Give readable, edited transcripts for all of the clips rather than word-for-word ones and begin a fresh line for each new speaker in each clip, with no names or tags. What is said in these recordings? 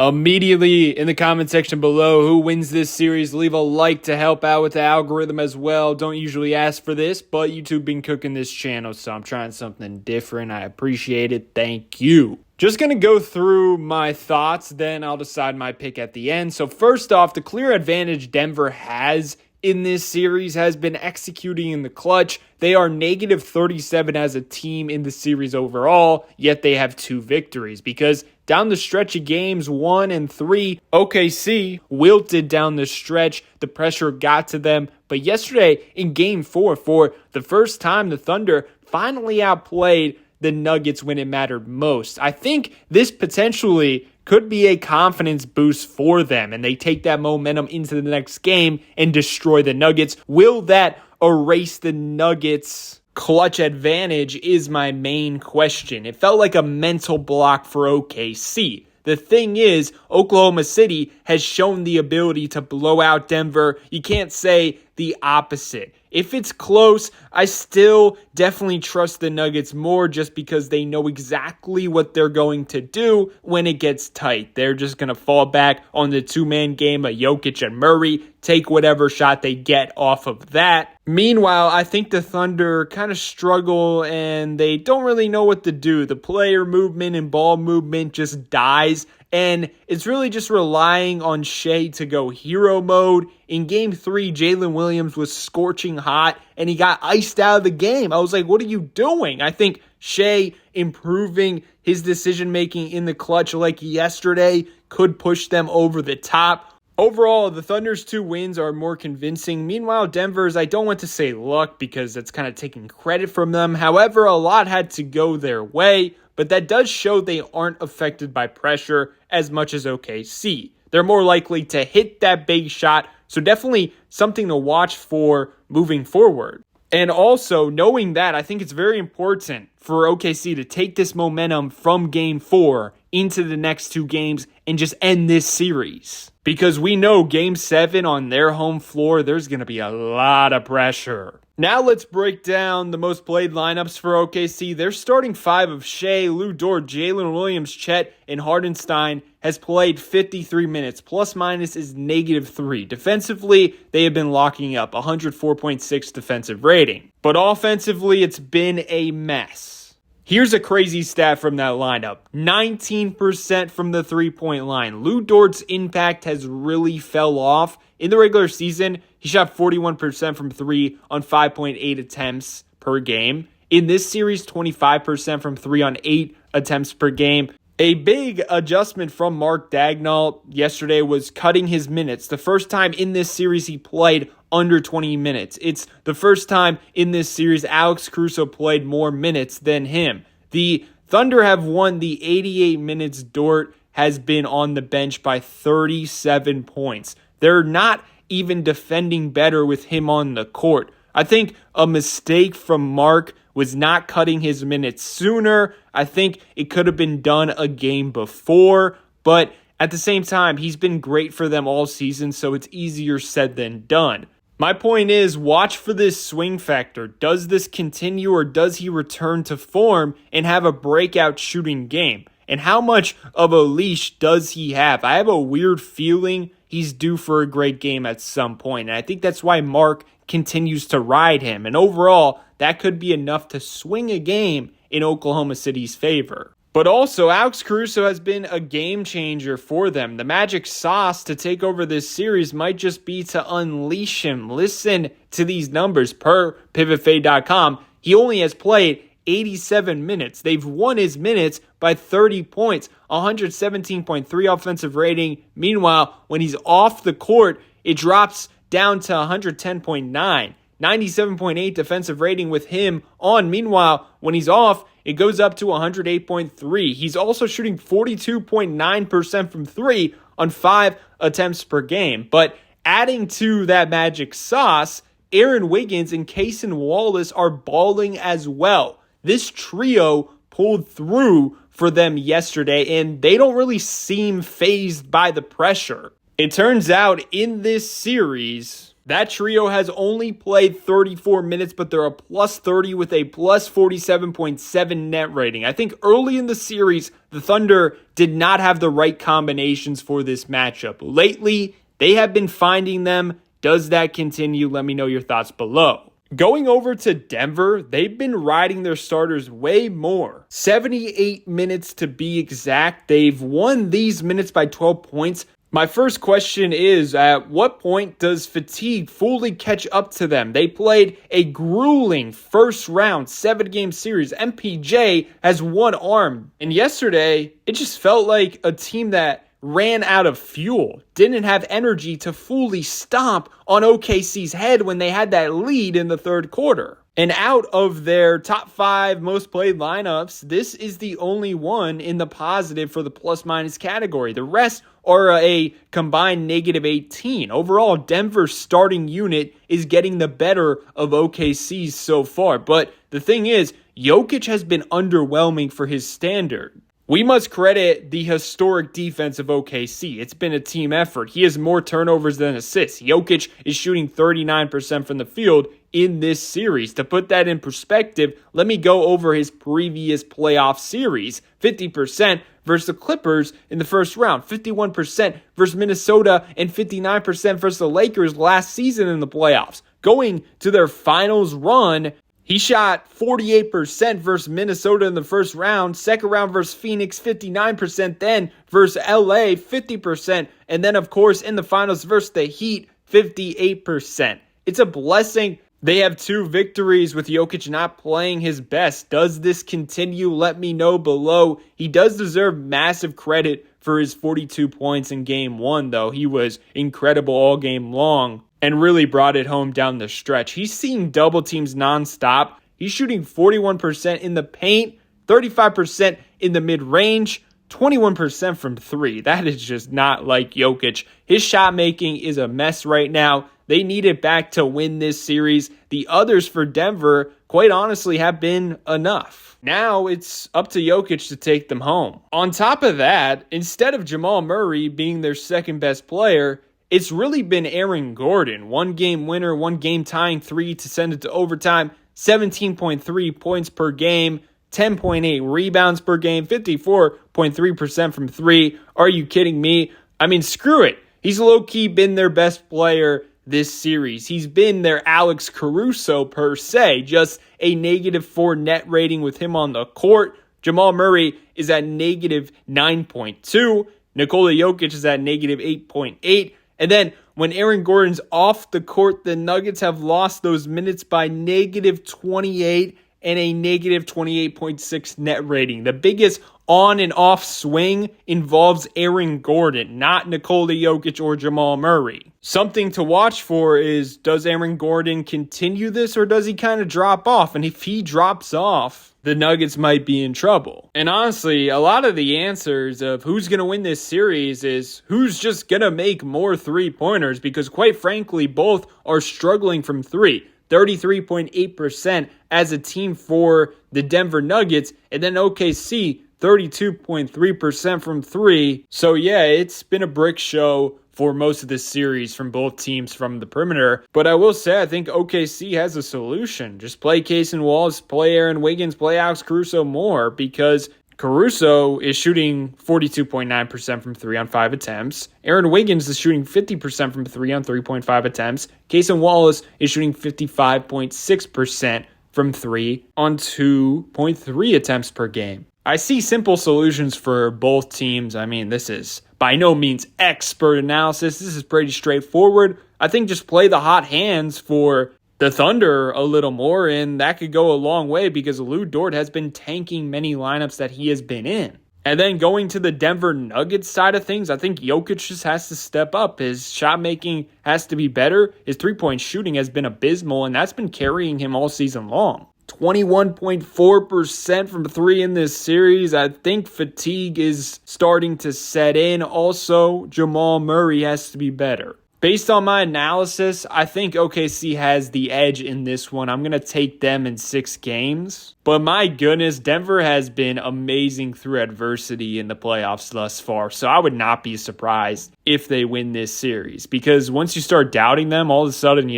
immediately in the comment section below who wins this series. Leave a like to help out with the algorithm as well. Don't usually ask for this, but YouTube been cooking this channel, so I'm trying something different. I appreciate it. Thank you. Just going to go through my thoughts, then I'll decide my pick at the end. So first off, the clear advantage Denver has in this series has been executing in the clutch. They are negative 37 as a team in the series overall, yet they have 2 victories because down the stretch of games 1 and 3, OKC wilted down the stretch. The pressure got to them. But yesterday in game 4, for the first time, the Thunder finally outplayed the Nuggets when it mattered most. I think this potentially could be a confidence boost for them, and they take that momentum into the next game and destroy the Nuggets. Will that erase the Nuggets' clutch advantage is my main question. It felt like a mental block for OKC. The thing is, Oklahoma City has shown the ability to blow out Denver. You can't say the opposite. If it's close, I still definitely trust the Nuggets more just because they know exactly what they're going to do when it gets tight. They're just going to fall back on the two-man game of Jokic and Murray, take whatever shot they get off of that. Meanwhile, I think the Thunder kind of struggle and they don't really know what to do. The player movement and ball movement just dies. And it's really just relying on Shea to go hero mode. In game 3, Jalen Williams was scorching hot and he got iced out of the game. I was like, what are you doing? I think Shea improving his decision-making in the clutch like yesterday could push them over the top. Overall, the Thunder's 2 wins are more convincing. Meanwhile, Denver's, I don't want to say luck because that's kind of taking credit from them. However, a lot had to go their way. But that does show they aren't affected by pressure as much as OKC. They're more likely to hit that big shot, so definitely something to watch for moving forward. And also, knowing that, I think it's very important for OKC to take this momentum from Game 4 into the next 2 games and just end this series. Because we know Game 7 on their home floor, there's going to be a lot of pressure. Now let's break down the most played lineups for OKC. Their starting 5 of Shea, Lou Dort, Jalen Williams, Chet, and Hardenstein has played 53 minutes. Plus minus is -3. Defensively, they have been locking up 104.6 defensive rating. But offensively, it's been a mess. Here's a crazy stat from that lineup. 19% from the three-point line. Lou Dort's impact has really fell off. In the regular season, he shot 41% from 3 on 5.8 attempts per game. In this series, 25% from 3 on 8 attempts per game. A big adjustment from Mark Daigneault yesterday was cutting his minutes. The first time in this series he played under 20 minutes. It's the first time in this series Alex Caruso played more minutes than him. The Thunder have won the 88 minutes Dort has been on the bench by 37 points. They're not even defending better with him on the court. I think a mistake from Mark was not cutting his minutes sooner. I think it could have been done a game before, but at the same time, he's been great for them all season, so it's easier said than done. My point is, watch for this swing factor. Does this continue or does he return to form and have a breakout shooting game? And how much of a leash does he have? I have a weird feeling he's due for a great game at some point, and I think that's why Mark continues to ride him. And overall, that could be enough to swing a game in Oklahoma City's favor. But also, Alex Caruso has been a game changer for them. The magic sauce to take over this series might just be to unleash him. Listen to these numbers per pivotfade.com. He only has played 87 minutes. They've won his minutes by 30 points, 117.3 offensive rating. Meanwhile, when he's off the court, it drops down to 110.9, 97.8 defensive rating with him on. Meanwhile, when he's off, it goes up to 108.3. He's also shooting 42.9% from 3 on 5 attempts per game. But adding to that magic sauce, Aaron Wiggins and Cason Wallace are balling as well. This trio pulled through for them yesterday, and they don't really seem fazed by the pressure. It turns out in this series, That trio has only played 34 minutes, but they're a plus 30 with a plus 47.7 net rating. I think early in the series, the Thunder did not have the right combinations for this matchup. Lately, they have been finding them. Does that continue? Let me know your thoughts below. Going over to Denver, they've been riding their starters way more. 78 minutes to be exact. They've won these minutes by 12 points. My first question is, at what point does fatigue fully catch up to them? They played a grueling first round 7-game series. MPJ has one arm. And yesterday, it just felt like a team that ran out of fuel, didn't have energy to fully stomp on OKC's head when they had that lead in the third quarter. And out of their top 5 most played lineups, this is the only one in the positive for the plus-minus category. The rest are a combined negative 18. Overall, Denver's starting unit is getting the better of OKC's so far. But the thing is, Jokic has been underwhelming for his standard. We must credit the historic defense of OKC. It's been a team effort. He has more turnovers than assists. Jokic is shooting 39% from the field in this series. To put that in perspective, let me go over his previous playoff series. 50% versus the Clippers in the first round, 51% versus Minnesota, and 59% versus the Lakers last season in the playoffs. Going to their finals run, he shot 48% versus Minnesota in the first round, second round versus Phoenix, 59%, then versus LA, 50%, and then, of course, in the finals versus the Heat, 58%. It's a blessing. They have 2 victories with Jokic not playing his best. Does this continue? Let me know below. He does deserve massive credit for his 42 points in Game 1, though. He was incredible all game long and really brought it home down the stretch. He's seeing double teams nonstop. He's shooting 41% in the paint, 35% in the mid-range, 21% from 3. That is just not like Jokic. His shot making is a mess right now. They need it back to win this series. The others for Denver, quite honestly, have been enough. Now it's up to Jokic to take them home. On top of that, instead of Jamal Murray being their second best player, it's really been Aaron Gordon. 1-game winner, 1-game tying 3 to send it to overtime, 17.3 points per game, 10.8 rebounds per game, 54.3% from 3. Are you kidding me? I mean, screw it. He's low-key been their best player this series. He's been their Alex Caruso per se, just a -4 net rating with him on the court. Jamal Murray is at -9.2. Nikola Jokic is at -8.8. And then when Aaron Gordon's off the court, the Nuggets have lost those minutes by -28 and a -28.6 net rating. The biggest on and off swing involves Aaron Gordon, not Nikola Jokic or Jamal Murray. Something to watch for is, does Aaron Gordon continue this or does he kind of drop off? And if he drops off, the Nuggets might be in trouble. And honestly, a lot of the answers of who's going to win this series is who's just going to make more three-pointers, because quite frankly, both are struggling from 3. 33.8% as a team for the Denver Nuggets, and then OKC 32.3% from 3. So yeah, it's been a brick show for most of this series from both teams from the perimeter. But I will say, I think OKC has a solution. Just play Casey Wallace, play Aaron Wiggins, play Alex Caruso more, because Caruso is shooting 42.9% from 3 on 5 attempts. Aaron Wiggins is shooting 50% from 3 on 3.5 attempts. Casey Wallace is shooting 55.6% from 3 on 2.3 attempts per game. I see simple solutions for both teams. I mean, this is by no means expert analysis. This is pretty straightforward. I think just play the hot hands for the Thunder a little more, and that could go a long way, because Lou Dort has been tanking many lineups that he has been in. And then going to the Denver Nuggets side of things, I think Jokic just has to step up. His shot making has to be better. His three-point shooting has been abysmal, and that's been carrying him all season long. 21.4% from 3 in this series. I think fatigue is starting to set in. Also, Jamal Murray has to be better. Based on my analysis, I think OKC has the edge in this one. I'm going to take them in 6 games. But my goodness, Denver has been amazing through adversity in the playoffs thus far. So I would not be surprised if they win this series. Because once you start doubting them, all of a sudden,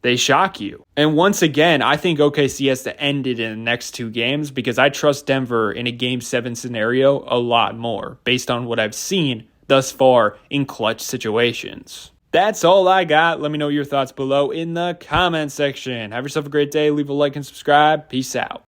they shock you. And once again, I think OKC has to end it in the next 2 games because I trust Denver in a Game 7 scenario a lot more based on what I've seen thus far in clutch situations. That's all I got. Let me know your thoughts below in the comment section. Have yourself a great day. Leave a like and subscribe. Peace out.